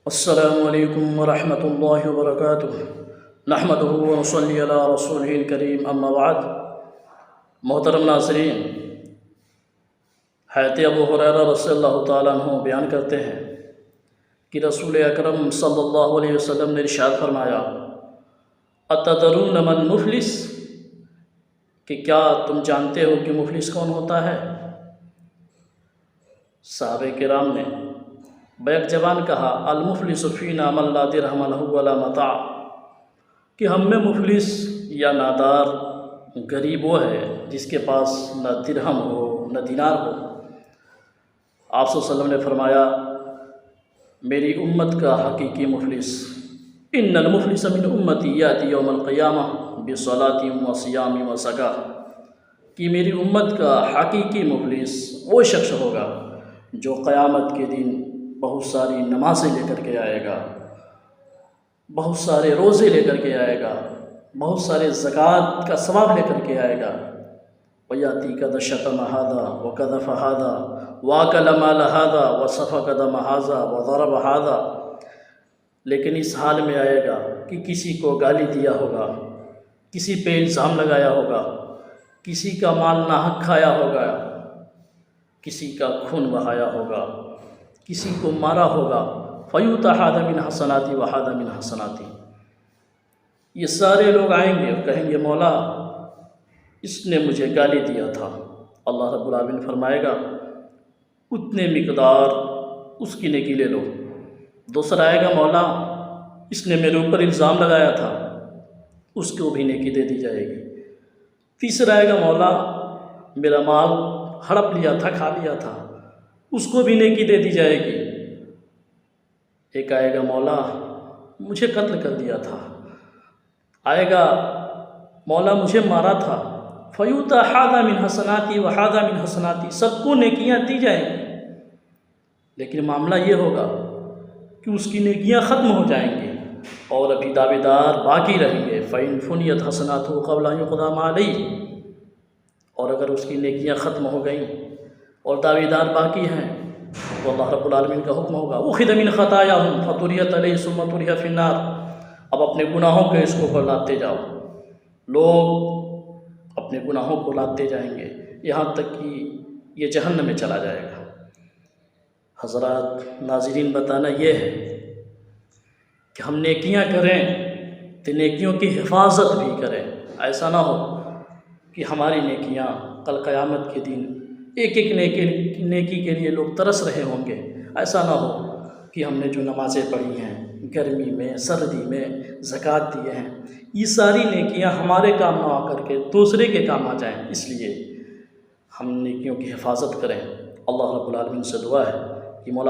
السلام علیکم ورحمۃ اللہ وبرکاتہ۔ نحمدہ ونصلی علی رسولہ الکریم، اما بعد۔ محترم ناظرین، حضرت ابو ہریرہ رضی اللہ تعالیٰ عنہ بیان کرتے ہیں کہ رسول اکرم صلی اللہ علیہ وسلم نے ارشاد فرمایا، اتدرون من مفلس، کہ کیا تم جانتے ہو کہ مفلس کون ہوتا ہے؟ صحابہ کرام نے بیک زبان کہا، المفلس فینا من لا درہم لہ ولا متاع، کہ ہم میں مفلس یا نادار غریب وہ ہے جس کے پاس نہ درہم ہو نہ دینار ہو۔ آپ صلی اللہ علیہ وسلم نے فرمایا، میری امت کا حقیقی مفلس، ان المفلس من امتی یاتی یوم القیامہ بصلاۃ وصیام وزکاۃ، کہ میری امت کا حقیقی مفلس وہ شخص ہوگا جو قیامت کے دن بہت ساری نمازیں لے کر کے آئے گا، بہت سارے روزے لے کر کے آئے گا، بہت سارے زکوٰۃ کا ثواب لے کر کے آئے گا۔ وَيَأْتِي قَدْ شَتَمَ هَذَا وَقَذَفَ هَذَا وَأَكَلَ مَالَ هَذَا وَسَفَكَ دَمَ هَذَا وَضَرَبَ هَذَا، لیکن اس حال میں آئے گا کہ کسی کو گالی دیا ہوگا، کسی پہ الزام لگایا ہوگا، کسی کا مال ناحق کھایا ہوگا، کسی کا خون بہایا ہوگا، کسی کو مارا ہوگا، فَيُؤْتَى هَذَا مِنْ حَسَنَاتِي وَهَذَا مِنْ حَسَنَاتِي۔ یہ سارے لوگ آئیں گے اور کہیں گے، مولا اس نے مجھے گالی دیا تھا۔ اللہ رب العالمین فرمائے گا، اتنے مقدار اس کی نیکی لے لو۔ دوسرا آئے گا، مولا اس نے میرے اوپر الزام لگایا تھا، اس کو بھی نیکی دے دی جائے گی۔ تیسرا آئے گا، مولا میرا مال ہڑپ لیا تھا، کھا لیا تھا، اس کو بھی نیکی دے دی جائے گی۔ ایک آئے گا، مولا مجھے قتل کر دیا تھا۔ آئے گا، مولا مجھے مارا تھا۔ فَيُؤْتَى هَذَا مِنْ حَسَنَاتِي وَهَذَا مِنْ حَسَنَاتِي، سب کو نیکیاں دی جائیں گی، لیکن معاملہ یہ ہوگا کہ اس کی نیکیاں ختم ہو جائیں گی اور ابھی دعوے دار باقی رہیں گے۔ فَإِنْ فُنِيَتْ حَسَنَاتُهُ قَبْلَ أَنْ يُقْضَىٰ مَا عَلَيْهِ، اور اگر اس کی نیکیاں ختم ہو گئیں اور دعوے دار باقی ہیں تو اللہ رب العالمین کا حکم ہوگا، أُخِذَ مِنْ خَطَايَاهُمْ فَطُرِحَتْ عَلَيْهِ ثُمَّ طُرِحَ فِي النَّارِ، اب اپنے گناہوں کو اس کو لاتے جاؤ۔ لوگ اپنے گناہوں کو لاتے جائیں گے یہاں تک کہ یہ جہنم میں چلا جائے گا۔ حضرات ناظرین، بتانا یہ ہے کہ ہم نیکیاں کریں تو نیکیوں کی حفاظت بھی کریں۔ ایسا نہ ہو کہ ہماری نیکیاں کل قیامت کے دن ایک ایک نیکی کے لیے لوگ ترس رہے ہوں گے۔ ایسا نہ ہو کہ ہم نے جو نمازیں پڑھی ہیں، گرمی میں سردی میں زکوٰۃ دیے ہیں، یہ ساری نیکیاں ہمارے کام نہ آ کر کے دوسرے کے کام آ جائیں، اس لیے ہم نیکیوں کی حفاظت کریں۔ اللہ رب العالمین سے دعا ہے کہ مولا